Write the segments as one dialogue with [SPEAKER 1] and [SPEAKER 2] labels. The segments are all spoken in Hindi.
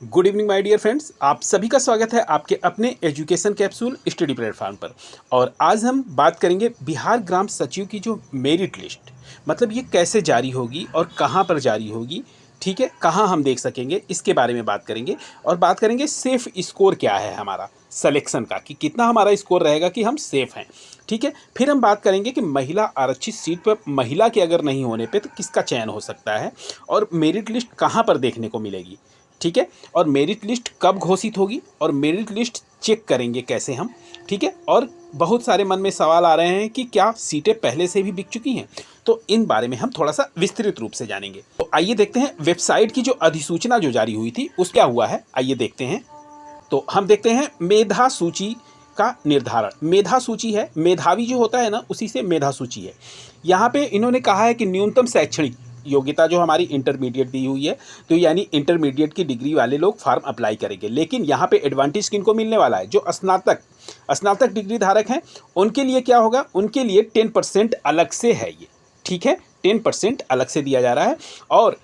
[SPEAKER 1] Good evening my dear friends, आप सभी का स्वागत है आपके अपने एजुकेशन कैप्सूल स्टडी प्लेटफॉर्म पर। और आज हम बात करेंगे बिहार ग्राम सचिव की जो मेरिट लिस्ट, मतलब ये कैसे जारी होगी और कहाँ पर जारी होगी, ठीक है, कहाँ हम देख सकेंगे, इसके बारे में बात करेंगे। और बात करेंगे सेफ स्कोर क्या है हमारा सिलेक्शन का, कि कितना हमारा स्कोर रहेगा कि हम सेफ हैं, ठीक है। फिर हम बात करेंगे कि महिला आरक्षित सीट पर महिला के अगर नहीं होने पे तो किसका चयन हो सकता है, और मेरिट लिस्ट कहाँ पर देखने को मिलेगी, ठीक है। और मेरिट लिस्ट कब घोषित होगी और मेरिट लिस्ट चेक करेंगे कैसे हम, ठीक है। और बहुत सारे मन में सवाल आ रहे हैं कि क्या सीटें पहले से भी बिक चुकी हैं, तो इन बारे में हम थोड़ा सा विस्तृत रूप से जानेंगे। तो आइए देखते हैं वेबसाइट की जो अधिसूचना जो जारी हुई थी उस क्या हुआ है, आइए देखते हैं। तो हम देखते हैं मेधा सूची का निर्धारण। मेधा सूची है, मेधावी जो होता है ना, उसी से मेधा सूची है। यहाँ पे इन्होंने कहा है कि न्यूनतम शैक्षणिक योग्यता जो हमारी इंटरमीडिएट दी हुई है, तो यानी इंटरमीडिएट की डिग्री वाले लोग फॉर्म अप्लाई करेंगे। लेकिन यहाँ पे एडवांटेज किनको मिलने वाला है, जो स्नातक डिग्री धारक हैं उनके लिए क्या होगा, उनके लिए 10% अलग से है ये, ठीक है, 10% अलग से दिया जा रहा है। और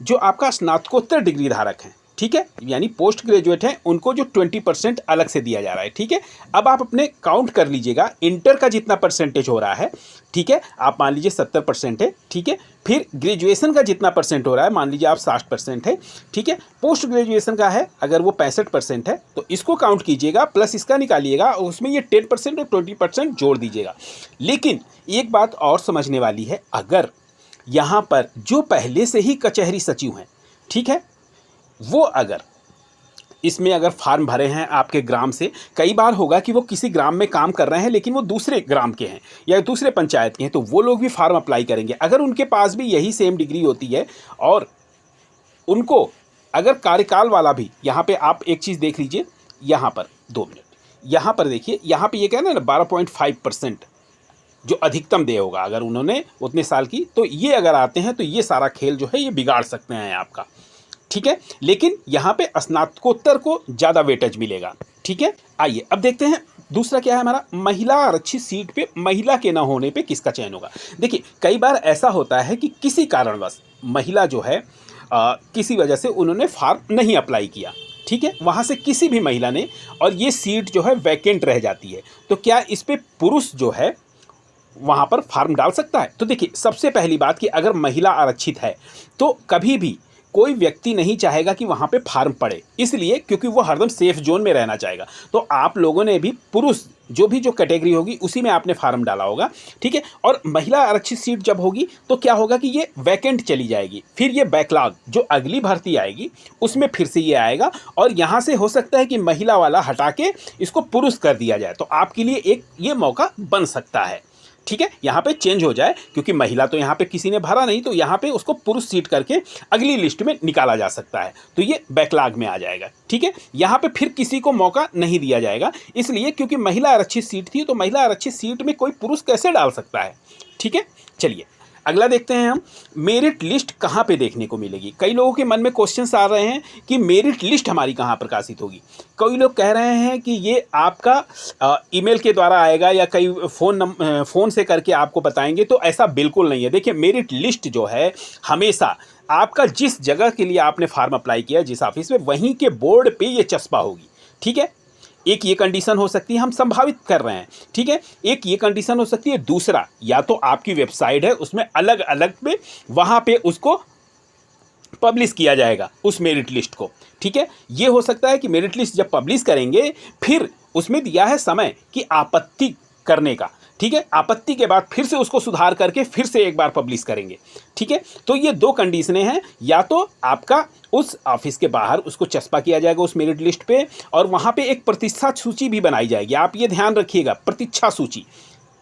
[SPEAKER 1] जो आपका स्नातकोत्तर डिग्री धारक हैं, ठीक है, यानी पोस्ट ग्रेजुएट हैं, उनको जो 20% अलग से दिया जा रहा है, ठीक है। अब आप अपने काउंट कर लीजिएगा, इंटर का जितना परसेंटेज हो रहा है, ठीक है, आप मान लीजिए 70% है, ठीक है। फिर ग्रेजुएशन का जितना परसेंट हो रहा है, मान लीजिए आप 60% है, ठीक है। पोस्ट ग्रेजुएशन का है, अगर वो 65% है तो इसको काउंट कीजिएगा, प्लस इसका निकालिएगा, और उसमें ये 10% और 20% जोड़ दीजिएगा। लेकिन एक बात और समझने वाली है, अगर यहाँ पर जो पहले से ही कचहरी सचिव हैं, ठीक है, वो अगर इसमें अगर फार्म भरे हैं आपके ग्राम से, कई बार होगा कि वो किसी ग्राम में काम कर रहे हैं लेकिन वो दूसरे ग्राम के हैं या दूसरे पंचायत के हैं, तो वो लोग भी फार्म अप्लाई करेंगे। अगर उनके पास भी यही सेम डिग्री होती है और उनको अगर कार्यकाल वाला भी, यहाँ पे आप एक चीज़ देख लीजिए, यहाँ पर 2 मिनट, यहाँ पर देखिए, यहाँ पे ये कहना है ना 12.5% जो अधिकतम दे होगा अगर उन्होंने उतने साल की, तो ये अगर आते हैं तो ये सारा खेल जो है ये बिगाड़ सकते हैं आपका, ठीक है। लेकिन यहाँ पे स्नातकोत्तर को ज़्यादा वेटेज मिलेगा, ठीक है। आइए अब देखते हैं दूसरा क्या है हमारा, महिला आरक्षित सीट पे महिला के ना होने पे किसका चयन होगा। देखिए कई बार ऐसा होता है कि किसी कारणवश महिला जो है किसी वजह से उन्होंने फॉर्म नहीं अप्लाई किया, ठीक है, वहाँ से किसी भी महिला ने, और ये सीट जो है वैकेंट रह जाती है, तो क्या इस पर पुरुष जो है वहाँ पर फार्म डाल सकता है। तो देखिए सबसे पहली बात कि अगर महिला आरक्षित है तो कभी भी कोई व्यक्ति नहीं चाहेगा कि वहाँ पे फार्म पड़े, इसलिए क्योंकि वो हरदम सेफ जोन में रहना चाहेगा। तो आप लोगों ने भी पुरुष जो कैटेगरी होगी उसी में आपने फार्म डाला होगा, ठीक है। और महिला आरक्षित सीट जब होगी तो क्या होगा कि ये वैकेंट चली जाएगी, फिर ये बैकलॉग जो अगली भर्ती आएगी उसमें फिर से ये आएगा, और यहाँ से हो सकता है कि महिला वाला हटा के इसको पुरुष कर दिया जाए, तो आपके लिए एक ये मौका बन सकता है, ठीक है। यहाँ पे चेंज हो जाए, क्योंकि महिला तो यहाँ पे किसी ने भरा नहीं, तो यहाँ पे उसको पुरुष सीट करके अगली लिस्ट में निकाला जा सकता है, तो ये बैकलॉग में आ जाएगा, ठीक है। यहाँ पे फिर किसी को मौका नहीं दिया जाएगा, इसलिए क्योंकि महिला आरक्षित सीट थी, तो महिला आरक्षित सीट में कोई पुरुष कैसे डाल सकता है, ठीक है। चलिए अगला देखते हैं हम, मेरिट लिस्ट कहाँ पे देखने को मिलेगी। कई लोगों के मन में क्वेश्चंस आ रहे हैं कि मेरिट लिस्ट हमारी कहाँ प्रकाशित होगी। कई लोग कह रहे हैं कि ये आपका ईमेल के द्वारा आएगा या कई फ़ोन से करके आपको बताएंगे, तो ऐसा बिल्कुल नहीं है। देखिए मेरिट लिस्ट जो है हमेशा आपका जिस जगह के लिए आपने फार्म अप्लाई किया, जिस ऑफिस में, वहीं के बोर्ड पे ये चस्पा होगी, ठीक है। एक ये कंडीशन हो सकती है, हम संभावित कर रहे हैं, ठीक है। एक ये कंडीशन हो सकती है, दूसरा या तो आपकी वेबसाइट है उसमें अलग अलग पे वहाँ पे उसको पब्लिश किया जाएगा उस मेरिट लिस्ट को, ठीक है। ये हो सकता है कि मेरिट लिस्ट जब पब्लिश करेंगे फिर उसमें दिया है समय कि आपत्ति करने का, ठीक है, आपत्ति के बाद फिर से उसको सुधार करके फिर से एक बार पब्लिश करेंगे, ठीक है। तो ये 2 कंडीशनें हैं, या तो आपका उस ऑफिस के बाहर उसको चस्पा किया जाएगा उस मेरिट लिस्ट पे, और वहाँ पे एक प्रतीक्षा सूची भी बनाई जाएगी, आप ये ध्यान रखिएगा, प्रतीक्षा सूची,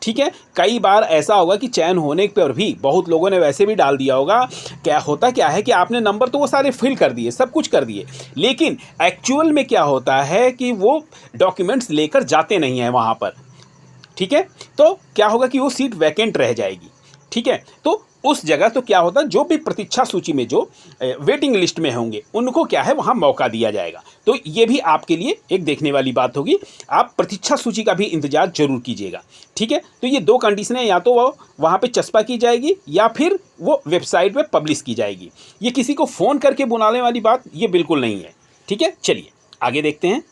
[SPEAKER 1] ठीक है। कई बार ऐसा होगा कि चयन होने पर भी बहुत लोगों ने वैसे भी डाल दिया होगा, क्या है कि आपने नंबर तो वो सारे फिल कर दिए, सब कुछ कर दिए, लेकिन एक्चुअल में क्या होता है कि वो डॉक्यूमेंट्स लेकर जाते नहीं हैं वहाँ पर, ठीक है। तो क्या होगा कि वो सीट वैकेंट रह जाएगी, ठीक है। तो उस जगह तो क्या होता है, जो भी प्रतीक्षा सूची में जो वेटिंग लिस्ट में होंगे उनको क्या है वहाँ मौका दिया जाएगा। तो ये भी आपके लिए एक देखने वाली बात होगी, आप प्रतीक्षा सूची का भी इंतजार जरूर कीजिएगा, ठीक है। तो ये 2 कंडीशनें, या तो वो वहाँ पे चस्पा की जाएगी या फिर वो वेबसाइट पे पब्लिश की जाएगी। ये किसी को फ़ोन करके बुलाने वाली बात ये बिल्कुल नहीं है, ठीक है, चलिए आगे देखते हैं।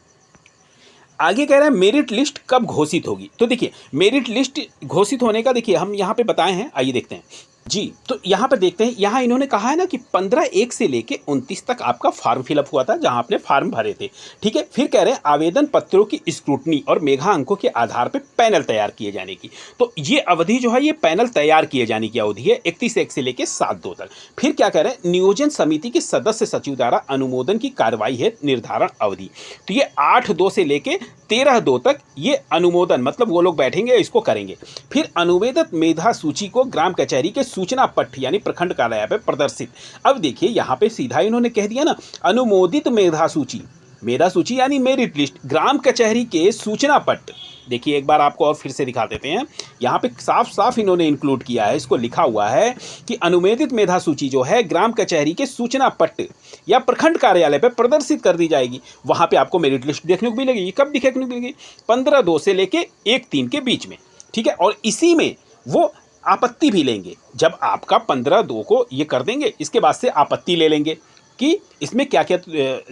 [SPEAKER 1] आगे कह रहा है मेरिट लिस्ट कब घोषित होगी। तो देखिए मेरिट लिस्ट घोषित होने का देखिए हम यहाँ पे बताए हैं, आइए देखते हैं जी। तो यहाँ पर देखते हैं, यहाँ इन्होंने कहा है ना कि 15/1 से लेके 29 तक आपका फॉर्म फिलअप हुआ था, जहाँ आपने फॉर्म भरे थे। ठीक है, फिर कह रहे हैं आवेदन पत्रों की स्क्रूटनी और मेधा अंकों के आधार पर पैनल तैयार किए जाने की। तो ये अवधि जो है, ये पैनल तैयार किए जाने की अवधि है 31/1 से लेकर 7/2 तक। फिर क्या कह रहे हैं, नियोजन समिति के सदस्य सचिव द्वारा अनुमोदन की कार्रवाई है निर्धारण अवधि। तो ये 8/2 से लेके 13/2 तक ये अनुमोदन, मतलब वो लोग बैठेंगे इसको करेंगे। फिर अनुवेदित मेधा सूची को ग्राम कचहरी के सूचना पट्ट यानी प्रखंड कार्यालय पे प्रदर्शित। अब देखिए यहाँ पे सीधा इन्होंने कह दिया ना, अनुमोदित मेधा सूची यानी मेरिट लिस्ट ग्राम कचहरी के सूचना पट्ट। देखिए एक बार आपको और फिर से दिखा देते हैं, यहाँ पे साफ साफ इन्होंने इंक्लूड किया है, इसको लिखा हुआ है कि अनुमोदित मेधा सूची जो है ग्राम कचहरी के सूचना पट्ट या प्रखंड कार्यालय पे प्रदर्शित कर दी जाएगी। वहाँ पे आपको मेरिट लिस्ट देखने को मिलेगी। कब देखने को मिलेगी? 15/2 से लेके 1/3 के बीच में। ठीक है, और इसी में वो आपत्ति भी लेंगे। जब आपका 15/2 को ये कर देंगे, इसके बाद से आपत्ति ले लेंगे कि इसमें क्या क्या,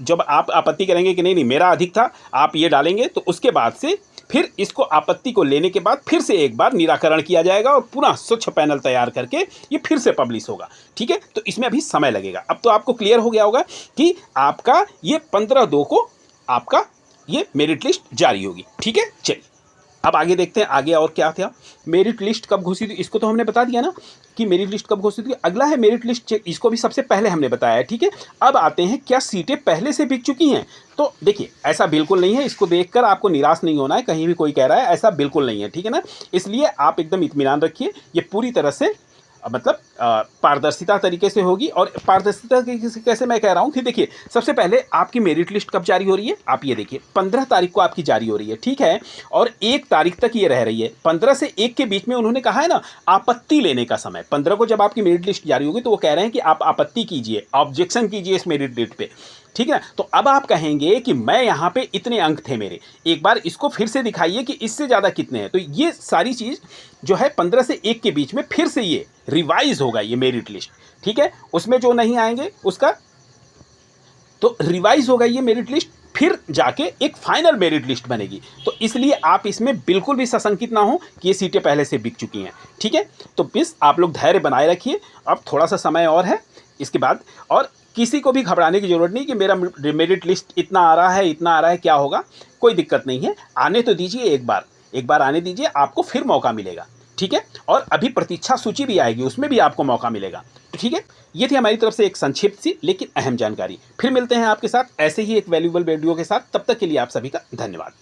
[SPEAKER 1] जब आप आपत्ति करेंगे कि नहीं मेरा अधिक था, आप ये डालेंगे, तो उसके बाद से फिर इसको आपत्ति को लेने के बाद फिर से एक बार निराकरण किया जाएगा और पुनः स्वच्छ पैनल तैयार करके ये फिर से पब्लिश होगा। ठीक है, तो इसमें अभी समय लगेगा। अब तो आपको क्लियर हो गया होगा कि आपका ये 15/2 को आपका ये मेरिट लिस्ट जारी होगी। ठीक है, चलिए अब आगे देखते हैं आगे और क्या था। मेरिट लिस्ट कब घोषित हुई, इसको तो हमने बता दिया ना कि मेरिट लिस्ट कब घोषित हुई। अगला है मेरिट लिस्ट चेक, इसको भी सबसे पहले हमने बताया है। ठीक है, अब आते हैं क्या सीटें पहले से बिक चुकी हैं। तो देखिए ऐसा बिल्कुल नहीं है, इसको देखकर आपको निराश नहीं होना है। कहीं भी कोई कह रहा है ऐसा बिल्कुल नहीं है, ठीक है ना। इसलिए आप एकदम इत्मीनान रखिए, ये पूरी तरह से मतलब पारदर्शिता तरीके से होगी। और पारदर्शिता तरीके से कैसे मैं कह रहा हूँ कि देखिए सबसे पहले आपकी मेरिट लिस्ट कब जारी हो रही है, आप ये देखिए 15 तारीख को आपकी जारी हो रही है। ठीक है, और 1 तारीख तक ये रह रही है। 15 से 1 के बीच में उन्होंने कहा है ना आपत्ति लेने का समय। 15 को जब आपकी मेरिट लिस्ट जारी होगी तो वो कह रहे हैं कि आप आपत्ति कीजिए, ऑब्जेक्शन कीजिए इस मेरिट लिस्ट पे। ठीक है ना, तो अब आप कहेंगे कि मैं यहाँ पे इतने अंक थे मेरे, एक बार इसको फिर से दिखाइए कि इससे ज़्यादा कितने हैं। तो ये सारी चीज़ जो है 15 से 1 के बीच में फिर से ये रिवाइज होगा ये मेरिट लिस्ट। ठीक है, उसमें जो नहीं आएंगे उसका तो रिवाइज होगा ये मेरिट लिस्ट, फिर जाके एक फाइनल मेरिट लिस्ट बनेगी। तो इसलिए आप इसमें बिल्कुल भी सशंकित ना हो कि ये सीटें पहले से बिक चुकी हैं। ठीक है, तो प्लीज़ आप लोग धैर्य बनाए रखिए, अब थोड़ा सा समय और है इसके बाद। और किसी को भी घबराने की ज़रूरत नहीं कि मेरा मेरिट लिस्ट इतना आ रहा है, इतना आ रहा है, क्या होगा, कोई दिक्कत नहीं है। आने तो दीजिए, एक बार आने दीजिए, आपको फिर मौका मिलेगा। ठीक है, और अभी प्रतीक्षा सूची भी आएगी, उसमें भी आपको मौका मिलेगा। ठीक है, ये थी हमारी तरफ से एक संक्षिप्त सी लेकिन अहम जानकारी। फिर मिलते हैं आपके साथ ऐसे ही एक वैल्यूएबल वीडियो के साथ, तब तक के लिए आप सभी का धन्यवाद।